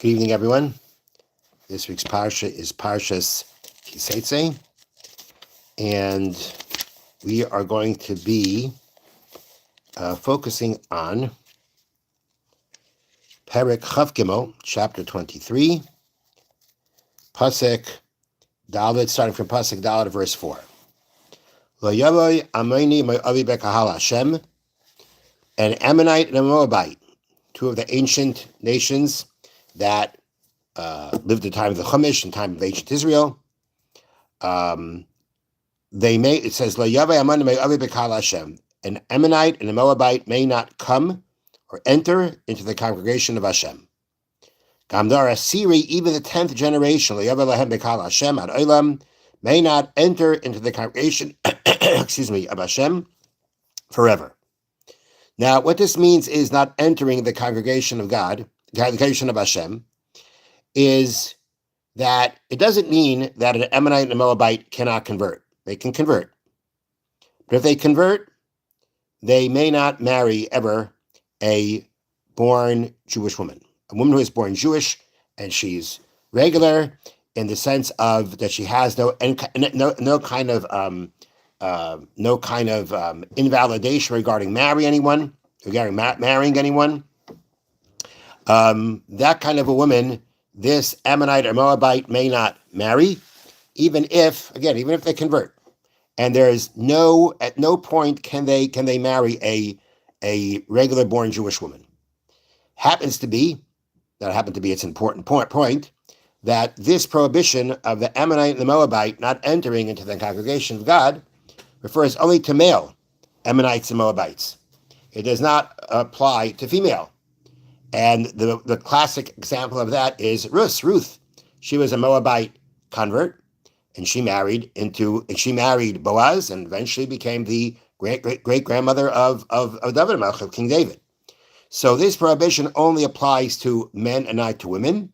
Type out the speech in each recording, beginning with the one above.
Good evening, everyone. This week's parsha is Parshas Teitzei, and we are going to be focusing on Perek Chav Gimel, chapter 23, Pasuk Dalet, starting from Pasuk Dalet, verse 4. Lo yavoi Amoni Moabi bekahal Hashem, an Ammonite and a Moabite, two of the ancient nations that lived at the time of the Chumash and time of ancient Israel. It says, Lo yavei Amoni Moabi bekahal Hashem, an Ammonite and a Moabite may not come or enter into the congregation of Hashem. Gamdar Asiri, even the 10th generation, Lo yavei lahem bekahal Hashem ad olam, may not enter into the congregation, of Hashem forever. Now, what this means is not entering the congregation of God, the congregation of Hashem, is that it doesn't mean that an Ammonite and a Moabite cannot convert. They can convert. But if they convert, they may not marry ever a born Jewish woman. A woman who is born Jewish and she's regular in the sense of that she has no kind of invalidation regarding marrying anyone. That kind of a woman, this Ammonite or Moabite may not marry, even if they convert. And there's at no point can they marry a regular born Jewish woman. Happens to be its important point that this prohibition of the Ammonite and the Moabite not entering into the congregation of God refers only to male Ammonites and Moabites. It does not apply to female. And the classic example of that is Ruth. She was a Moabite convert, and she married Boaz, and eventually became the great grandmother of David, of King David. So this prohibition only applies to men and not to women.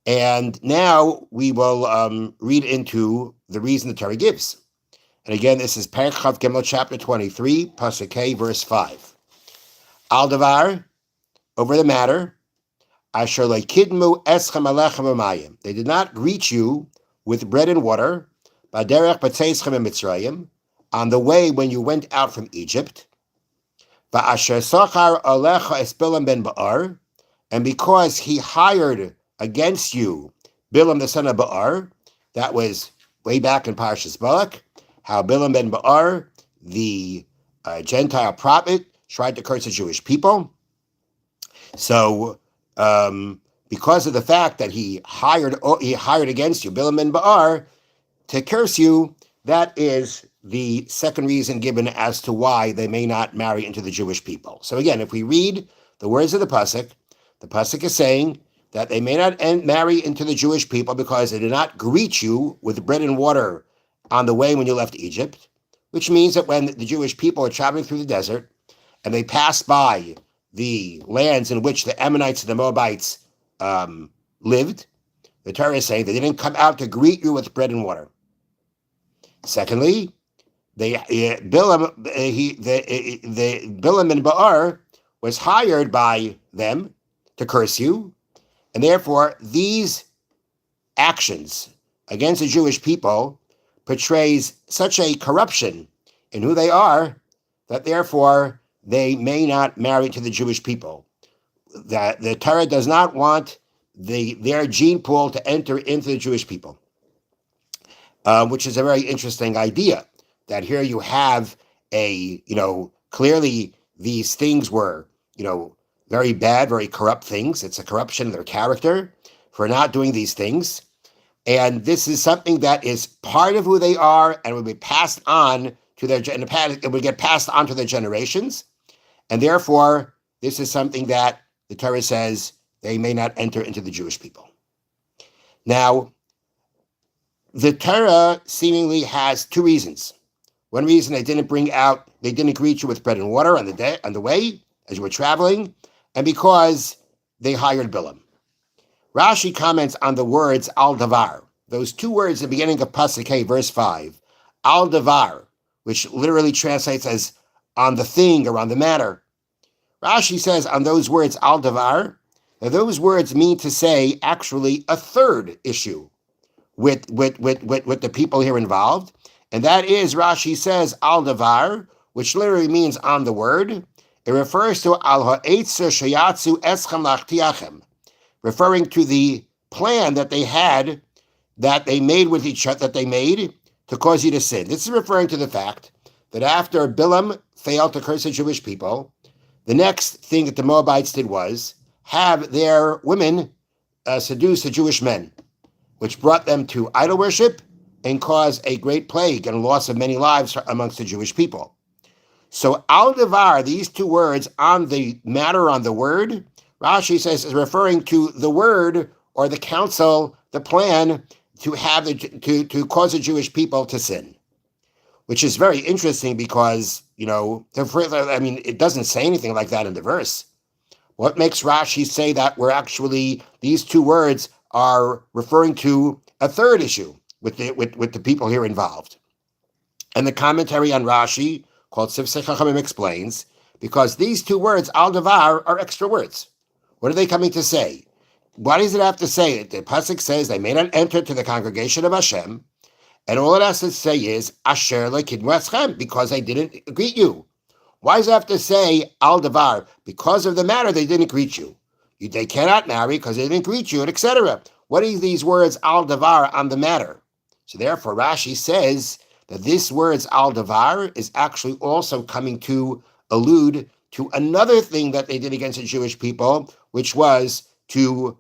And now we will read into the reason the Torah gives. And again, this is Perek Chav Gimel, chapter 23, Pasuk K, verse 5. Al davar, over the matter, asher lekidmu eschem alechem b'mayim. They did not greet you with bread and water, baderech b'tzeischem b'mitzrayim, on the way when you went out from Egypt. Va'asher sachar alecha es Bilam ben Ba'ar, and because he hired against you Bilam the son of Ba'ar, that was way back in Parshas Balak, how Bilam ben Ba'ar, the Gentile prophet, tried to curse the Jewish people. So, because of the fact that he hired against you Bilam ben Ba'ar to curse you, that is the second reason given as to why they may not marry into the Jewish people. So again, if we read the words of the pasuk is saying that they may not marry into the Jewish people because they did not greet you with bread and water on the way when you left Egypt, which means that when the Jewish people are traveling through the desert and they pass by the lands in which the Ammonites and the Moabites lived, the Torah is saying they didn't come out to greet you with bread and water. Secondly, Bilam ben Ba'ar was hired by them to curse you, and therefore these actions against the Jewish people portrays such a corruption in who they are that therefore they may not marry to the Jewish people. That the Torah does not want their gene pool to enter into the Jewish people, which is a very interesting idea. That here you have clearly these things were, very bad, very corrupt things. It's a corruption of their character for not doing these things. And this is something that is part of who they are and will be passed on to it will get passed on to their generations. And therefore, this is something that the Torah says they may not enter into the Jewish people. Now, the Torah seemingly has two reasons. One reason they didn't greet you with bread and water on the way as you were traveling, and because they hired Bilam. Rashi comments on the words al davar, those two words at the beginning of Pasuk K, verse 5, al davar, which literally translates as on the thing or on the matter. Rashi says on those words al davar Now, those words mean to say actually a third issue with the people here involved. And that is, Rashi says, al davar, which literally means on the word. It refers to al ha'etzer sheyatzu eschem lachtiachem, referring to the plan that they had, that they made with each other, that they made to cause you to sin. This is referring to the fact that after Bilam failed to curse the Jewish people, the next thing that the Moabites did was have their women seduce the Jewish men, which brought them to idol worship and caused a great plague and loss of many lives amongst the Jewish people. So al devar, these two words on the matter, on the word, Rashi says is referring to the word or the counsel, the plan to have to cause the Jewish people to sin, which is very interesting because, it doesn't say anything like that in the verse. What makes Rashi say that we're actually, these two words are referring to a third issue with the people here involved? And the commentary on Rashi, called Sifsei Chachamim, explains, because these two words, al davar, are extra words. What are they coming to say? Why does it have to say it? The pasuk says they may not enter to the congregation of Hashem, and all it has to say is asher lekidmu eschem, because they didn't greet you. Why does it have to say al davar? Because of the matter they didn't greet you. They cannot marry because they didn't greet you, and etc. What are these words al davar on the matter? So therefore, Rashi says that this words al davar is actually also coming to allude to another thing that they did against the Jewish people, which was to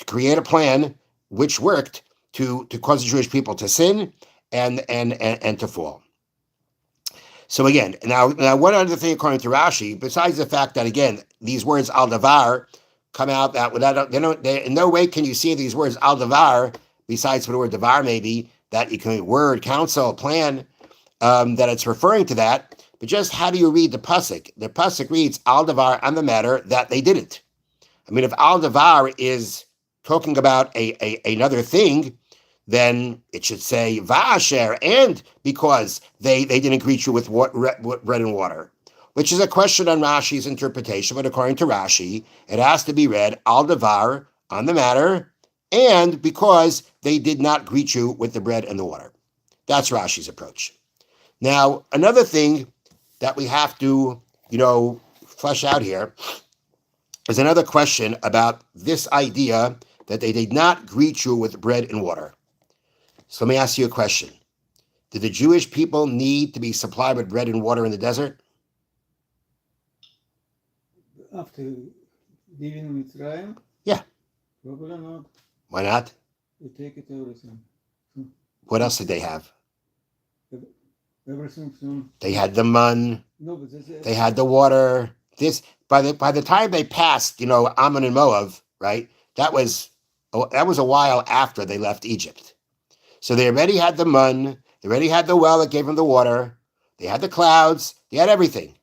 create a plan which worked to cause the Jewish people to sin and to fall. So again, now one other thing according to Rashi, besides the fact that again these words al davar come out that without in no way can you see these words al davar, besides for the word davar maybe, that you can word, counsel, plan, that it's referring to that. But just how do you read the pasuk? The pasuk reads al davar on the matter that they didn't. I mean, if al davar is talking about another thing, then it should say va'asher, and because they didn't greet you with bread and water, which is a question on Rashi's interpretation. But according to Rashi, it has to be read al davar, on the matter, and because they did not greet you with the bread and the water. That's Rashi's approach. Now, another thing that we have to, flesh out here is another question about this idea that they did not greet you with bread and water. So let me ask you a question. Did the Jewish people need to be supplied with bread and water in the desert? After leaving Mitzrayim? Yeah. Probably not. Why not? They take it everything. What else did they have? Everything from... They had the mun. No, but they had the water. This by the time they passed, Ammon and Moab, right? That was a while after they left Egypt. So they already had the mun. They already had the well that gave them the water. They had the clouds. They had everything.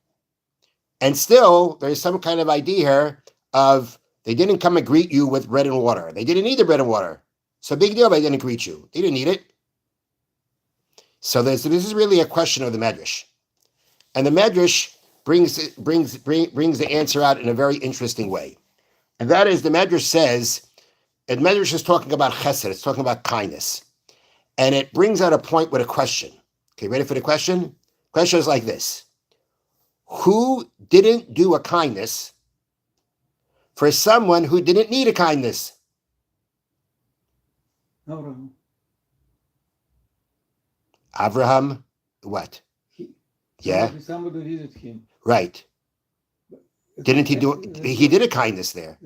And still, there's some kind of idea here of they didn't come and greet you with bread and water. They didn't need the bread and water. So big deal, they didn't greet you. They didn't need it. So this is really a question of the Medrash. And the Medrash brings the answer out in a very interesting way. And that is, the Medrash says, and Medrash is talking about chesed, it's talking about kindness. And it brings out a point with a question. Okay, ready for the question? Question is like this. Who didn't do a kindness for someone who didn't need a kindness? Abraham. Abraham, what? Somebody visited him. Right. Didn't he do? He did a kindness there.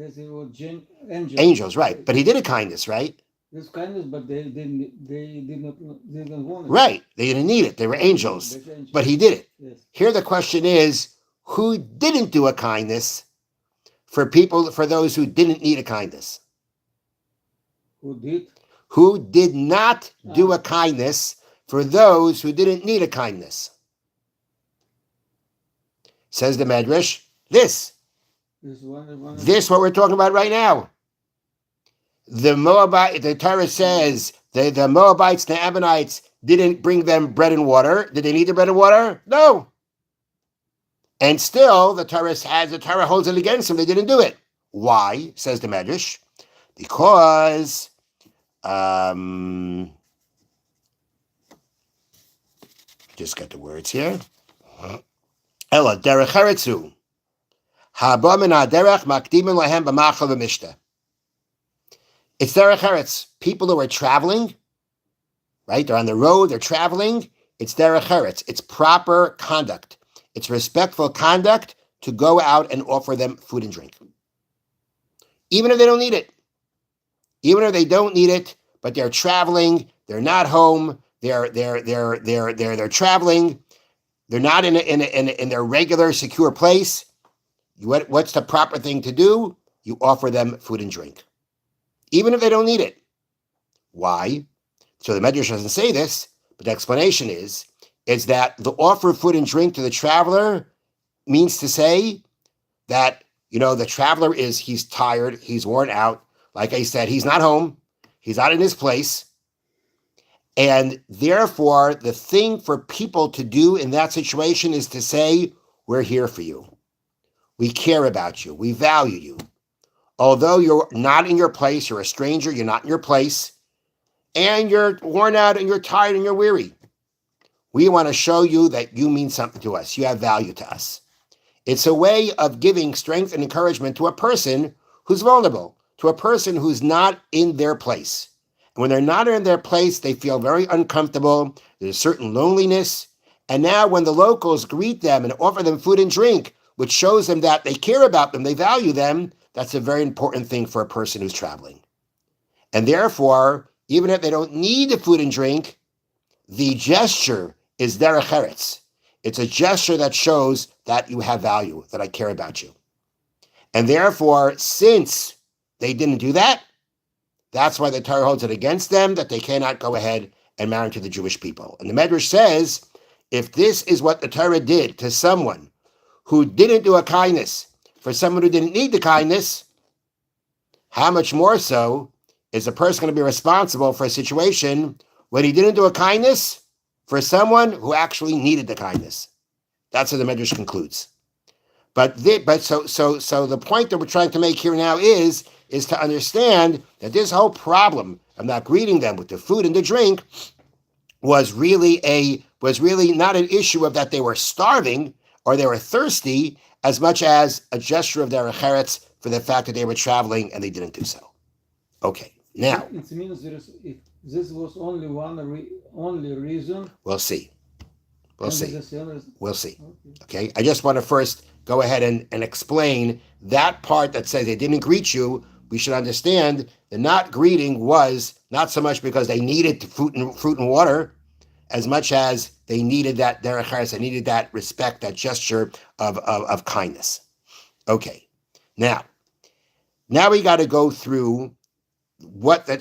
Angels, right? But he did a kindness, right? This kindness, but they didn't want it. Right. They didn't need it. They were angels. But he did it. Yes. Here the question is, who didn't do a kindness for those who didn't need a kindness? Who did? Who did not do a kindness for those who didn't need a kindness? Says the Medrash, this what we're talking about right now. The Torah says the Moabites, the Ammonites didn't bring them bread and water. Did they need the bread and water? No. And still, the Torah holds it against them. They didn't do it. Why? Says the Medrash. Because just got the words here. Ella derech heretzu haba min haderech makdimin lahem b'machal v'mishta. It's derech heretz. People who are traveling, right? They're on the road. They're traveling. It's derech heretz. It's proper conduct. It's respectful conduct to go out and offer them food and drink, even if they don't need it. Even if they don't need it, but they're traveling. They're not home. They're traveling. They're not in their regular secure place. What's the proper thing to do? You offer them food and drink, even if they don't need it. Why? So the Medrash doesn't say this, but the explanation is that the offer of food and drink to the traveler means to say that, the traveler he's tired, he's worn out. Like I said, he's not home, he's not in his place. And therefore, the thing for people to do in that situation is to say, we're here for you. We care about you. We value you. Although you're not in your place, you're a stranger, you're not in your place, and you're worn out and you're tired and you're weary. We want to show you that you mean something to us. You have value to us. It's a way of giving strength and encouragement to a person who's vulnerable, to a person who's not in their place. And when they're not in their place, they feel very uncomfortable. There's a certain loneliness. And now when the locals greet them and offer them food and drink, which shows them that they care about them, they value them, that's a very important thing for a person who's traveling. And therefore, even if they don't need the food and drink, the gesture is derech eretz. It's a gesture that shows that you have value, that I care about you. And therefore, since they didn't do that, that's why the Torah holds it against them, that they cannot go ahead and marry to the Jewish people. And the Medrash says, if this is what the Torah did to someone who didn't do a kindness, for someone who didn't need the kindness, how much more so is a person going to be responsible for a situation when he didn't do a kindness for someone who actually needed the kindness? That's how the Medrash concludes. So the point that we're trying to make here now is to understand that this whole problem of not greeting them with the food and the drink was really not an issue of that they were starving or they were thirsty, as much as a gesture of derech eretz for the fact that they were traveling and they didn't do so. Okay, now it means if this was only only reason. We'll see. We'll see. Okay, I just want to first go ahead and explain that part that says they didn't greet you. We should understand the not greeting was not so much because they needed fruit and water, as much as they needed that derech eretz, they needed that respect, that gesture of kindness. Okay, now we got to go through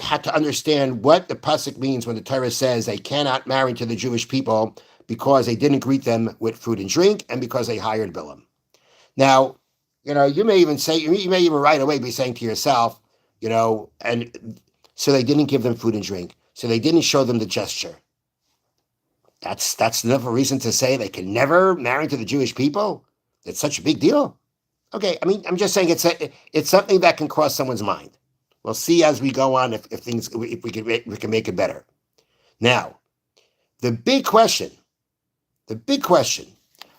had to understand what the pasuk means when the Torah says they cannot marry to the Jewish people because they didn't greet them with food and drink and because they hired Bilam. Now, you may even right away be saying to yourself, and so they didn't give them food and drink, so they didn't show them the gesture. That's enough a reason to say they can never marry to the Jewish people? It's such a big deal. Okay, I mean, I'm just saying it's something that can cross someone's mind. We'll see as we go on if we can make it better. Now, the big question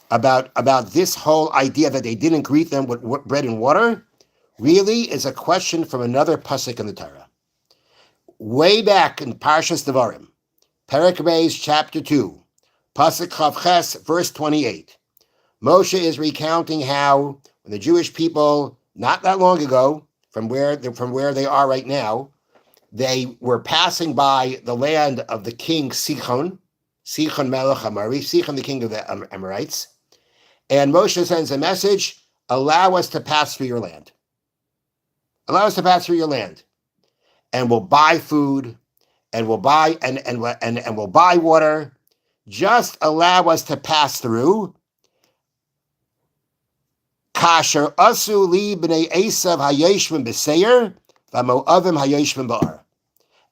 about this whole idea that they didn't greet them with bread and water really is a question from another pasuk in the Torah. Way back in Parshas Devarim, Perek Beis, chapter 2, pasuk Chav Ches, verse 28. Moshe is recounting how when the Jewish people, not that long ago, from where they are right now, they were passing by the land of the king Sichon Melech Amori, Sichon the king of the Amorites, and Moshe sends a message: allow us to pass through your land. Allow us to pass through your land, and we'll buy food, and we'll buy and we'll buy water. Just allow us to pass through. Kasher asu li b'nei Esav hayeshvim b'seir v'mo'avim hayeshvim ba'ar.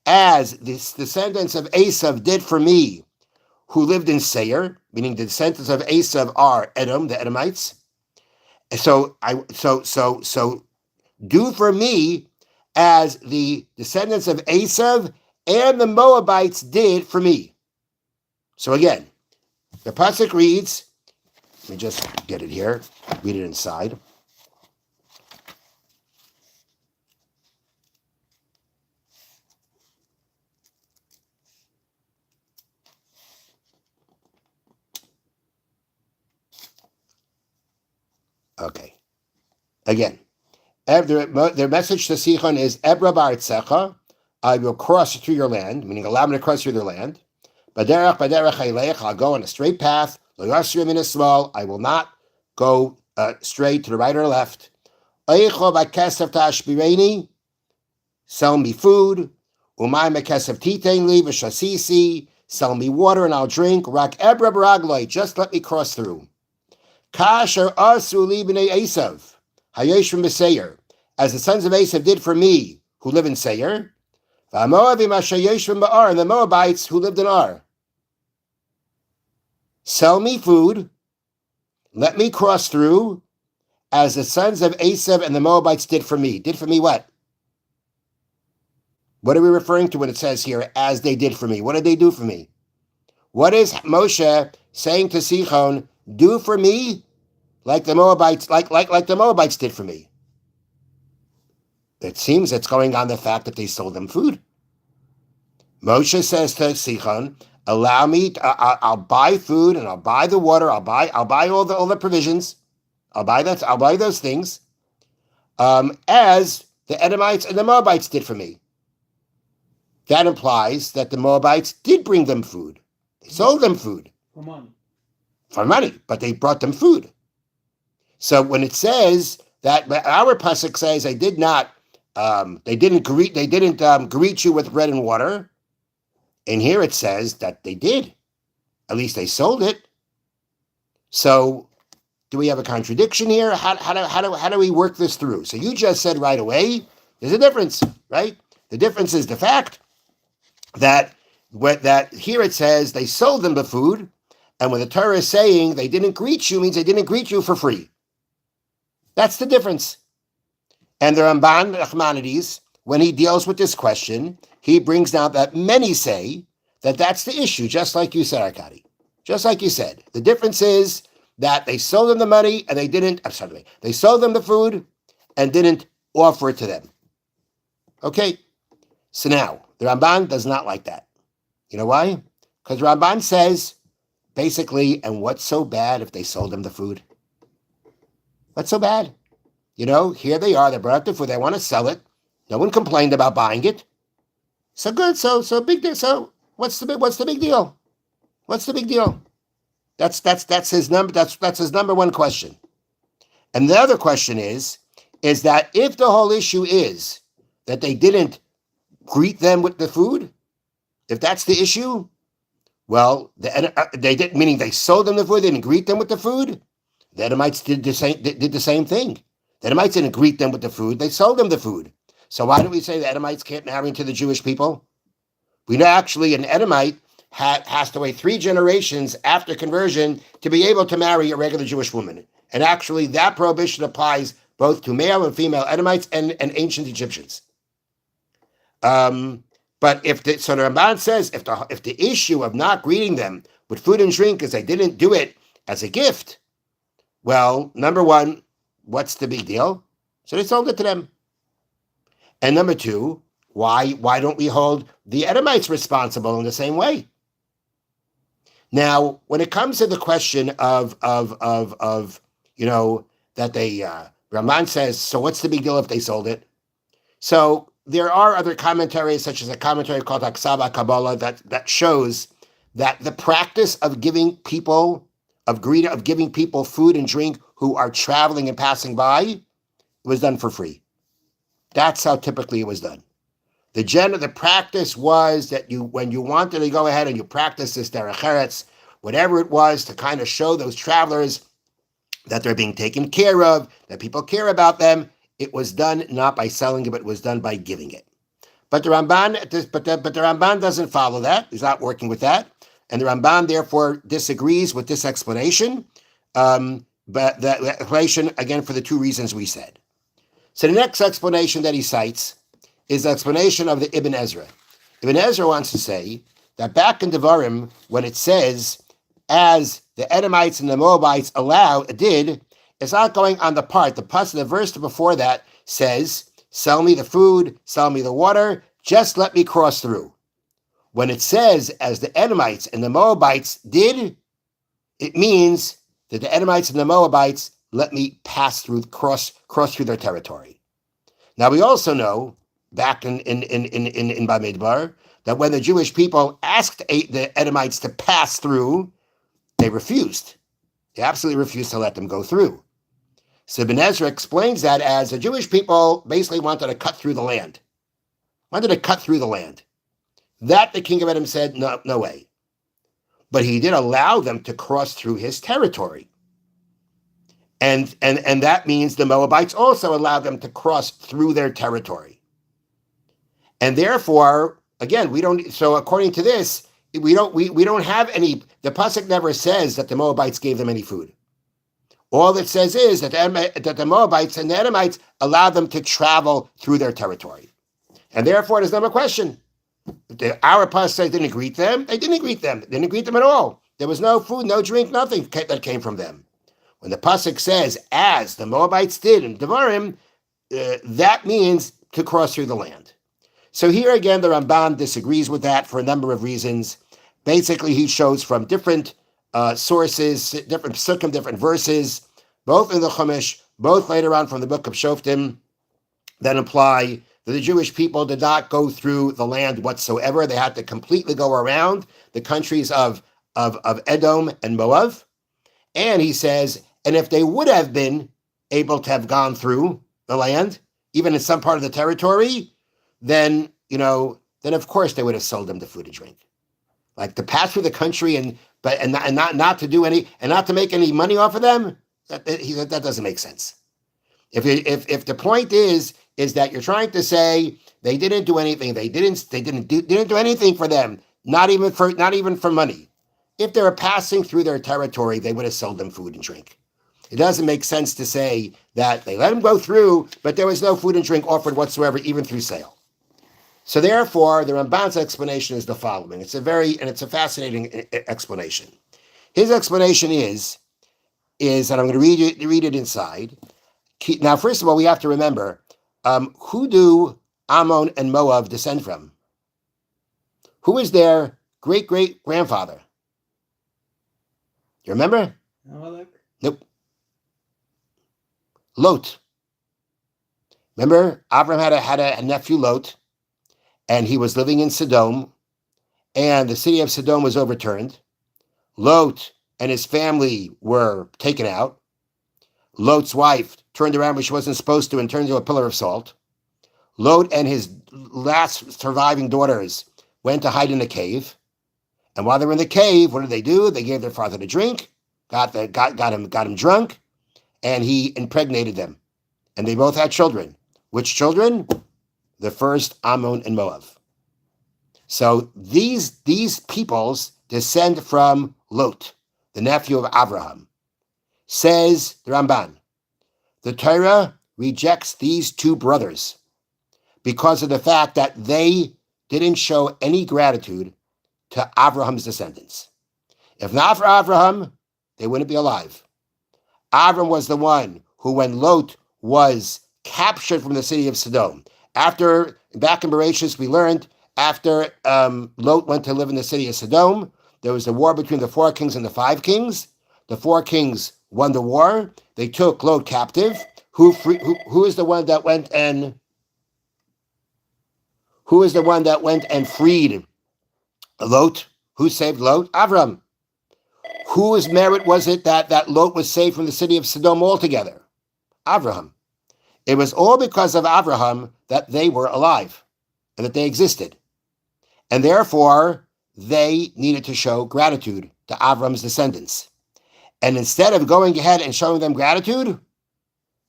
As the descendants of Esav did for me, who lived in Seir, meaning the descendants of Esav are Edom, the Edomites. So do for me as the descendants of Esav and the Moabites did for me. So again, the pasuk reads, let me just get it here, read it inside. Okay. Again, their message to Sichon is Ebra ba'artzecha, I will cross through your land, meaning allow me to cross through their land. Baderech haylech, I'll go on a straight path. Lo yasrim min Yisrael, I will not go straight to the right or left. Eicho ba'kesef ta'ashbireni, sell me food. Umay mekesef titein li v'shasisi, sell me water and I'll drink. Rak ebra b'ragloi, just let me cross through. Kasher asu li b'nei Esav, hayesh b'seir, as the sons of Esav did for me, who live in Seir. V'amoavim asher yeshvim ba'ar, and the Moabites who lived in Ar. Sell me food, let me cross through, as the sons of Esav and the Moabites did for me. Did for me what? What are we referring to when it says here, as they did for me? What did they do for me? What is Moshe saying to Sichon, do for me like the Moabites, like the Moabites did for me? It seems it's going on the fact that they sold them food. Moshe says to Sichon, allow me, I'll buy food and I'll buy the water, I'll buy all the provisions, I'll buy those things, as the Edomites and the Moabites did for me. That implies that the Moabites did bring them food. They sold them food. For money, but they brought them food. So when it says that our pasuk says they didn't greet you with bread and water, and here it says that they did. At least they sold it. So do we have a contradiction here? How do we work this through? So you just said right away, there's a difference, right? The difference is the fact that here it says they sold them the food, and when the Torah is saying they didn't greet you, means they didn't greet you for free. That's the difference. And the Ramban Amonites, when he deals with this question, he brings down that many say that that's the issue, just like you said, Arkady. Just like you said. The difference is that they sold them the money and they sold them the food and didn't offer it to them. Okay, so now, the Ramban does not like that. You know why? Because Ramban says, basically, and what's so bad if they sold them the food? What's so bad? You know, here they are, they brought up the food, they want to sell it. No one complained about buying it. So good, so big deal. So what's the big deal? What's the big deal? That's his number one question. And the other question is that if the whole issue is that they didn't greet them with the food, if that's the issue, well, they did, meaning they sold them the food, they didn't greet them with the food. The Edomites did the same thing. The Edomites didn't greet them with the food, they sold them the food. So why do we say the Edomites can't marry into the Jewish people? We know actually an Edomite has to wait 3 generations after conversion to be able to marry a regular Jewish woman. And actually that prohibition applies both to male and female Edomites and ancient Egyptians. But the Ramban says if the issue of not greeting them with food and drink is they didn't do it as a gift, well, number one, what's the big deal? So they sold it to them. And number two, why don't we hold the Edomites responsible in the same way? Now, when it comes to the question of you know, that they Ramban says, so what's the big deal if they sold it? So there are other commentaries, such as a commentary called Aksaba Kabbalah, that shows that the practice of giving people food and drink who are traveling and passing by was done for free. That's how typically it was done. The practice was that when you wanted to go ahead and you practice this derech eretz, whatever it was, to kind of show those travelers that they're being taken care of, that people care about them, it was done not by selling it, but it was done by giving it. But the Ramban doesn't follow that. He's not working with that, and the Ramban therefore disagrees with this explanation. But the explanation again for the 2 reasons we said. So the next explanation that he cites is the explanation of the Ibn Ezra. Ibn Ezra wants to say that back in Devarim, when it says, as the Edomites and the Moabites did, it's not going on the part. The verse before that says, sell me the food, sell me the water, just let me cross through. When it says, as the Edomites and the Moabites did, it means that the Edomites and the Moabites let me pass through, cross through their territory. Now we also know back in Bamidbar that when the Jewish people asked the Edomites to pass through, they refused. They absolutely refused to let them go through. So Ibn Ezra explains that as the Jewish people basically wanted to cut through the land. That the king of Edom said, no way. But he did allow them to cross through his territory. And that means the Moabites also allowed them to cross through their territory. And therefore, again, so according to this, we don't have any, the pasuk never says that the Moabites gave them any food. All it says is that the Moabites and the Edomites allowed them to travel through their territory. And therefore, there's no question. Our pasuk says didn't greet them. They didn't greet them. They didn't greet them at all. There was no food, no drink, nothing that came from them. When the pasuk says, as the Moabites did in Devarim, that means to cross through the land. So here again, the Ramban disagrees with that for a number of reasons. Basically, he shows from different sources, different psukim, different verses, both in the Chumash, both later on from the book of Shoftim, that imply that the Jewish people did not go through the land whatsoever. They had to completely go around the countries of Edom and Moab. And he says, and if they would have been able to have gone through the land, even in some part of the territory, then of course they would have sold them the food and drink. Like to pass through the country and not to do any, and not to make any money off of them, that doesn't make sense. If the point is that you're trying to say they didn't do anything, they didn't do anything for them, not even for money. If they were passing through their territory, they would have sold them food and drink. It doesn't make sense to say that they let them go through, but there was no food and drink offered whatsoever, even through sale. So therefore, the Ramban's explanation is the following. It's a fascinating explanation. His explanation is that I'm going to read it inside. Now, first of all, we have to remember, who do Ammon and Moab descend from? Who is their great-great-grandfather? You remember? Amalek? Nope. Lot. Remember, Avram had a nephew, Lot, and he was living in Sodom, and the city of Sodom was overturned. Lot and his family were taken out. Lot's wife turned around when she wasn't supposed to and turned into a pillar of salt. Lot and his last surviving daughters went to hide in a cave. And while they were in the cave, what did they do? They gave their father a drink, got him drunk, and he impregnated them. And they both had children. Which children? The first Ammon and Moab. So these peoples descend from Lot, the nephew of Abraham. Says the Ramban, the Torah rejects these two brothers because of the fact that they didn't show any gratitude to Abraham's descendants. If not for Abraham, they wouldn't be alive. Abraham was the one who, when Lot was captured from the city of Sodom, back in Bereshit, we learned after Lot went to live in the city of Sodom, there was a war between the 4 kings and the 5 kings. The 4 kings won the war. They took Lot captive. Who is the one that went and freed Lot? Who saved Lot? Avram. Whose merit was it that Lot was saved from the city of Sodom altogether? Abraham. It was all because of Abraham that they were alive and that they existed. And therefore, they needed to show gratitude to Avram's descendants. And instead of going ahead and showing them gratitude,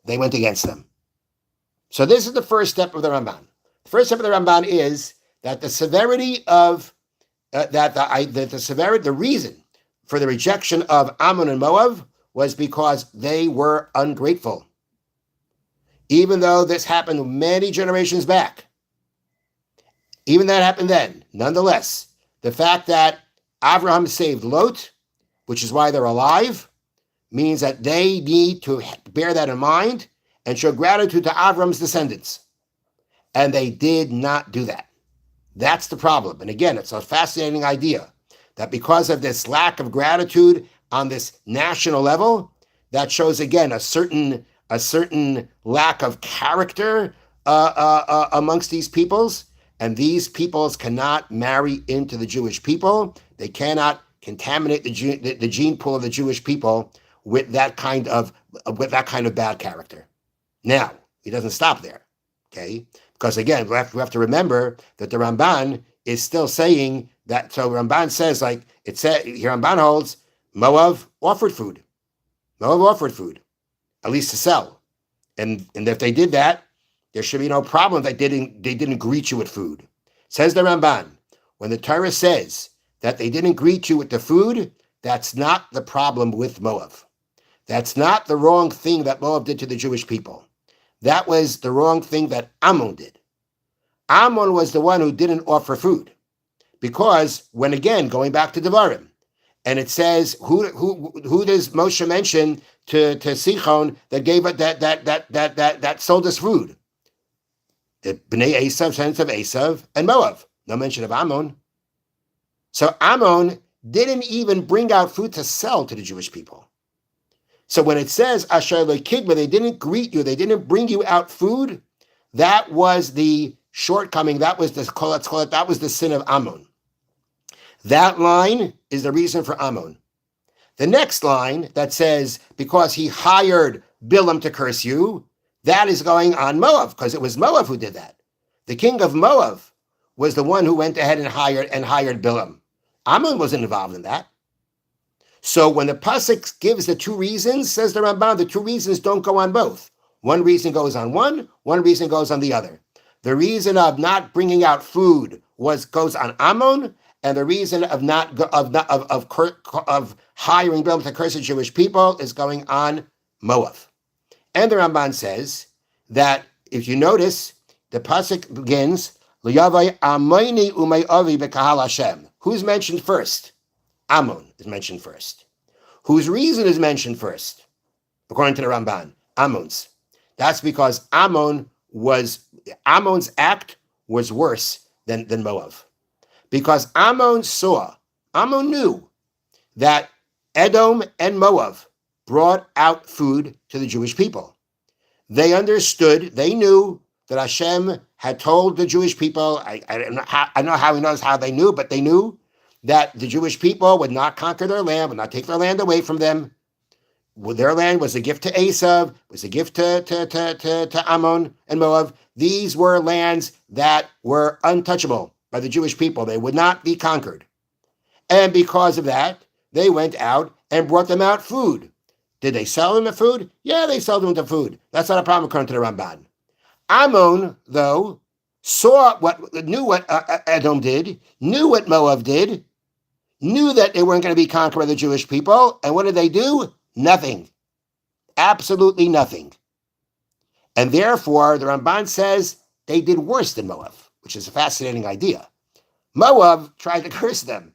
they went against them. So this is the first step of the Ramban. The first step of the Ramban is that the severity of the reason for the rejection of Ammon and Moab was because they were ungrateful. even though this happened many generations back, even that happened then, nonetheless, the fact that Abraham saved Lot, which is why they're alive, means that they need to bear that in mind and show gratitude to Avram's descendants. And they did not do that. That's the problem. And again, it's a fascinating idea that because of this lack of gratitude on this national level, that shows again a certain lack of character amongst these peoples. And these peoples cannot marry into the Jewish people. They cannot contaminate the gene pool of the Jewish people with that kind of bad character. Now, it doesn't stop there, okay? Because again, we have to remember that the Ramban is still saying that. So Ramban says, like it said here, Ramban holds Moab offered food. Moab offered food, at least to sell, and if they did that, there should be no problem that they didn't greet you with food. Says the Ramban, when the Torah says that they didn't greet you with the food, that's not the problem with Moab. That's not the wrong thing that Moab did to the Jewish people. That was the wrong thing that Ammon did. Ammon was the one who didn't offer food. Because when, again, going back to Devarim, and it says, who does Moshe mention to Sichon that gave it that sold us food? The Bnei Esav, sons of Esav, and Moab. No mention of Ammon. So Ammon didn't even bring out food to sell to the Jewish people. So when it says Asher Lekigma, they didn't greet you, they didn't bring you out food, that was the shortcoming, that was the sin of Ammon. That line is the reason for Ammon. The next line that says, because he hired Bilam to curse you, that is going on Moab, because it was Moab who did that. The king of Moab was the one who went ahead and hired Bilam. Ammon wasn't involved in that. So when the pasuk gives the two reasons, says the Ramban, the two reasons don't go on both. One reason goes on one reason goes on the other. The reason of not bringing out food goes on Ammon, and the reason of hiring Bilam to curse the Jewish people is going on Moab. And the Ramban says that if you notice, the pasuk begins, L'yavai Amoni umay avi b'kahal Hashem. Who's mentioned first? Ammon is mentioned first. Whose reason is mentioned first? According to the Ramban, Ammon's. That's because Ammon's act was worse than Moab. Because Ammon knew that Edom and Moab brought out food to the Jewish people. They understood, they knew that Hashem had told the Jewish people, I don't know how he knows how they knew, but they knew that the Jewish people would not conquer their land, would not take their land away from them. Their land was a gift to Esav, was a gift to Ammon and Moab. These were lands that were untouchable by the Jewish people. They would not be conquered. And because of that, they went out and brought them out food. Did they sell them the food? Yeah, they sold them the food. That's not a problem according to the Ramban. Ammon, though, knew what Edom did, knew what Moab did, knew that they weren't going to be conquered by the Jewish people, and what did they do? Nothing. Absolutely nothing. And therefore, the Ramban says they did worse than Moab, which is a fascinating idea. Moab tried to curse them.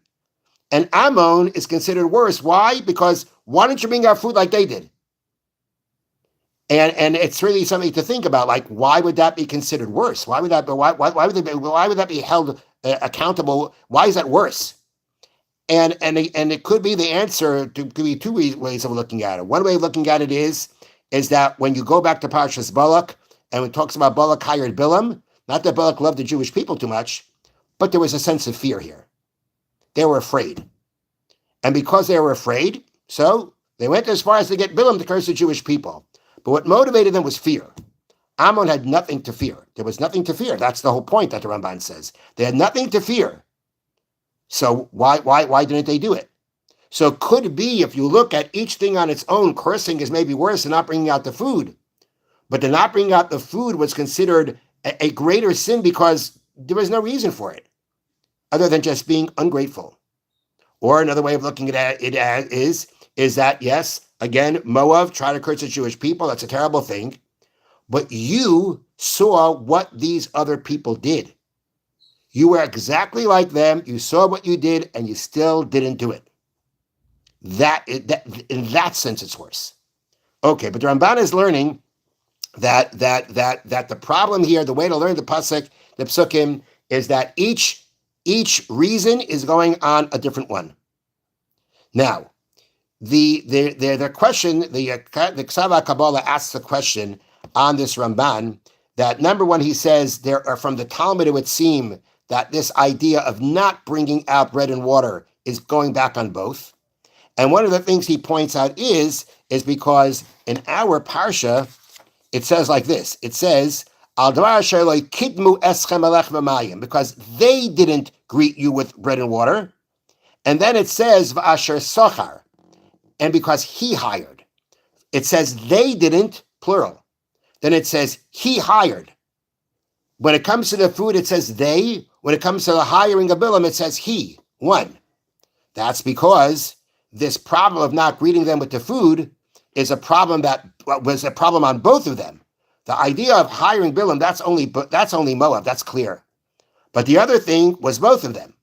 And Ammon is considered worse. Why? Because why don't you bring out food like they did? And it's really something to think about. Like, why would that be considered worse? Why would that be held accountable? Why is that worse? And it could be the answer to could be two ways of looking at it. One way of looking at it is that when you go back to Parshas Balak and it talks about Balak hired Bilam, not that Balak loved the Jewish people too much, but there was a sense of fear here. They were afraid. And because they were afraid, so they went as far as to get Bilam to curse the Jewish people. But what motivated them was fear. Ammon had nothing to fear. There was nothing to fear. That's the whole point that the Ramban says. They had nothing to fear. So why didn't they do it? So it could be, if you look at each thing on its own, cursing is maybe worse than not bringing out the food. But the not bringing out the food was considered a greater sin because there was no reason for it, other than just being ungrateful. Or another way of looking at it is that, yes, again, Moab tried to curse the Jewish people. That's a terrible thing. but you saw what these other people did. You were exactly like them. You saw what you did, and you still didn't do it. That in that sense, it's worse. Okay, but the Ramban is learning that the problem here, the way to learn the psukim, is that each reason is going on a different one. Now, the question, the Ksava Kabbalah asks a question on this Ramban that number one, he says there are from the Talmud it would seem that this idea of not bringing out bread and water is going back on both. And one of the things he points out is because in our parsha it says like this. It says al dvar asher lo kidmu eschem alech v'mayim, because they didn't greet you with bread and water. And then it says v'asher sochar, and because he hired. It says they didn't, plural. Then it says he hired. When it comes to the food, it says they. When it comes to the hiring of Bilam, it says he, one. That's because this problem of not greeting them with the food is a problem that was a problem on both of them. The idea of hiring Bilam, that's only Moab, that's clear. But the other thing was both of them.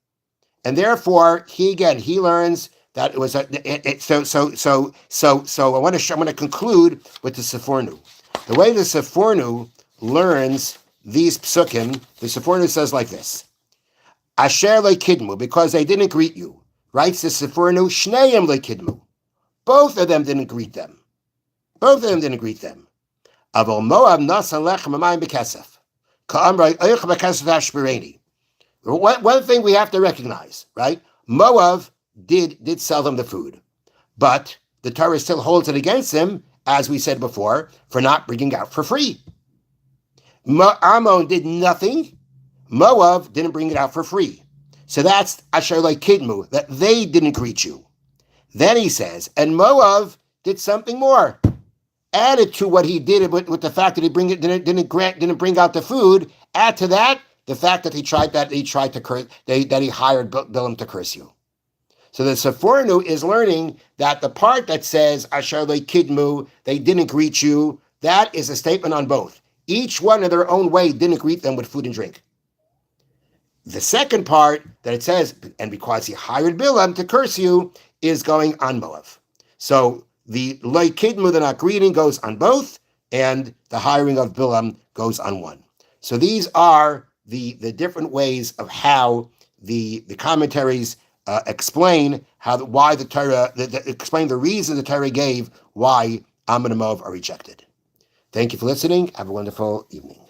And therefore, he learns that it was so I want to conclude with the Sefornu. The way the Sefornu learns these psukim, the Sefornu says like this: Asher lekidmu, because they didn't greet you. Writes the Sefornu, Shneim lekidmu. Both of them didn't greet them. Both of them didn't greet them. Avol Moab nasan lechem amayim bekesef. Ka'amrei oich bekesef hashpereni. One thing we have to recognize, right? Moab did sell them the food, but the Torah still holds it against them, as we said before, for not bringing out for free. Ammon did nothing. Moab didn't bring it out for free. So that's Asher Kidmu, that they didn't greet you. Then he says, and Moab did something more. Added to what he did with the fact that he didn't bring out the food. Add to that the fact that he hired Bilam to curse you. So the Sefornu is learning that the part that says Asher Kidmu, they didn't greet you, that is a statement on both. Each one in their own way didn't greet them with food and drink. The second part that it says, and because he hired Bilam to curse you, is going on Moab. So the Loi Kidmu, the not greeting, goes on both, and the hiring of Bilam goes on one. So these are the different ways of how the commentaries explain why the Torah, explain the reason the Torah gave why Ammon and Moab are rejected. Thank you for listening. Have a wonderful evening.